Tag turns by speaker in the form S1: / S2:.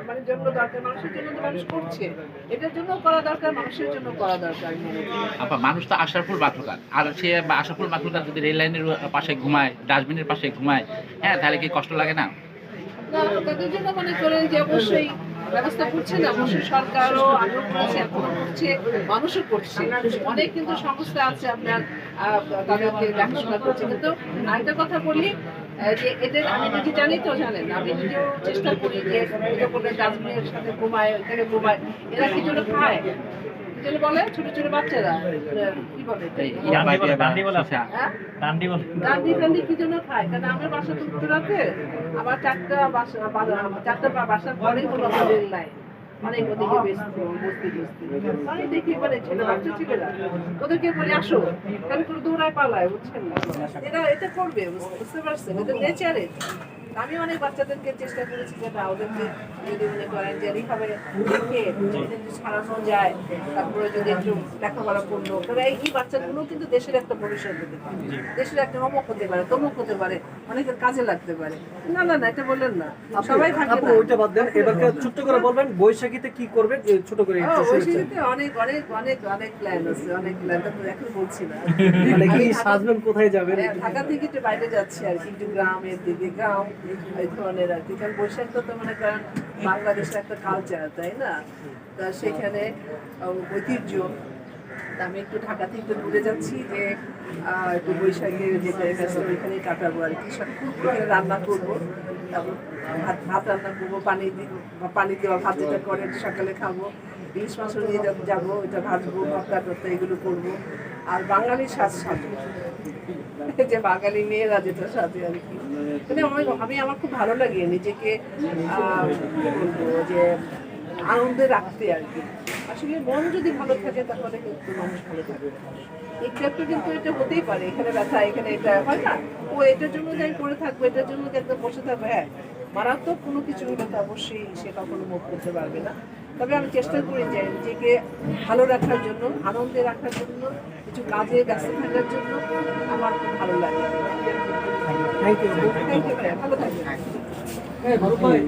S1: মানে জন্য দরকার, মানুষের জন্য তো মানুষ করছে। এটার জন্য করা দরকার, মানুষের জন্য করা দরকার আমি মনে করি।
S2: আপা মানুষ তো আশরাফুল মাখলুকাত। আর সে আশরাফুল মাখলুকাত যদি রেল লাইনের পাশে ঘুমায়, ডাস্টবিনের পাশে ঘুমায়, হ্যাঁ, তাহলে কি কষ্ট লাগে না?
S1: না, তাদের জন্য মনে করেন যে অবশ্যই ব্যবস্থা করছে না, অবশ্যই সরকারও আগেও করেছে, এখনো করছে, মানুষও করছে। অনেক কিন্তু সংস্থা আছে আপনার তাদেরকে দেখাশোনা করছে। কিন্তু আরেকটা কথা বলি যে এদের আমি নিজে জানি তো জানেন, আমি নিজেও চেষ্টা করি যে এটা বলে ডাস্টবিনের সাথে ঘুমায়, ওইখানে ঘুমায়। এরা কি জন্য খায়? কি জন্য বলে? ছোট ছোট বাচ্চারা কি বলে? হ্যাঁ? গান্ধী কি জন্য খায়? কারণ আমার বাসা তো উত্তরাতে, আমার চারটা বাসার পরেই হলো আমার রেল লাইন। অনেক ওদিকে বস্তি অনেক দেখি মানে ছেলে বাচ্চা ছেলেরা ওদেরকে বলি আসো, কারণ পুরো দৌড়ায় পালায়, বুঝছেন না? এরা এটা করবে, বুঝতে পারছেন? ওদের নেচারে। আমি অনেক বাচ্চাদেরকে চেষ্টা করেছি যে না, ওদেরকে যদি মনে করেন যে এইভাবে দেখে যদি ছাড়ানো যায়, তারপরে যদি একটু লেখাপড়া করলো, তাহলে এই বাচ্চাগুলো কিন্তু দেশের একটা ভবিষ্যৎ হতে পারে, দেশের একটা অমুক হতে পারে, তমুক হতে পারে, অনেকের কাজে লাগতে পারে। না না না, এটা বললেন না, সবাই থাকে না।
S3: ওইটা বাদ দেন, এবার ছোট্ট করে বলবেন বৈশাখীতে কি করবেন, ছোট করে একটু শুনতে চাই।
S1: বৈশাখীতে অনেক অনেক অনেক অনেক প্ল্যান আছে, অনেক প্ল্যান তো এখন বলছি না।
S3: মানে কি সাজবেন, কোথায় যাবেন?
S1: ঢাকা থেকে একটু বাইরে যাচ্ছি আর কি, একটু গ্রামের দিকে, গ্রাম এই ধরনের আর কি। কারণ বৈশাখ তো মনে করেন বাংলাদেশের একটা কালচার, তাই না? তা সেখানে ঐতিহ্য। তা আমি একটু ঢাকা থেকে একটু দূরে যাচ্ছি যে একটু বৈশাখের যে টাইম আছে ওইখানেই কাটাবো আর কি। এখানে রান্না করবো, তারপর ভাত রান্না করবো, পানি দেওয়া ভাত যেটা করে সকালে খাবো, ইলিশ মাছ নিয়ে যাবো, ওইটা ভাজবো, ভর্তা টর্তা এগুলো করবো। আর বাঙালির সাজবো, যে বাঙালি মেয়েরা যেটা সাজে আর কি। মানে আমি আমার খুব ভালো লাগে নিজেকে কি বলবো যে আনন্দে রাখতে আর কি। আসলে মন যদি ভালো থাকে তাহলে কিন্তু মানুষ ভালো থাকবে। একটু একটু কিন্তু এটা হতেই পারে, এখানে ব্যথা, এখানে এটা হয় না, ও এটার জন্য যাই করে থাকবো, এটার জন্য যে একদম বসে থাকবে, হ্যাঁ মারাত্মক কোনো কিছু হলে তো অবশ্যই সে কখনো মুখ করতে পারবে না। তবে আমি চেষ্টা করি যে নিজেকে ভালো রাখার জন্য, আনন্দে রাখার জন্য, কিছু কাজে ব্যস্ত থাকার জন্য। আমার খুব ভালো লাগে।
S3: Thank you.
S1: ভালো থাকবেন।
S3: ভালো ভাই।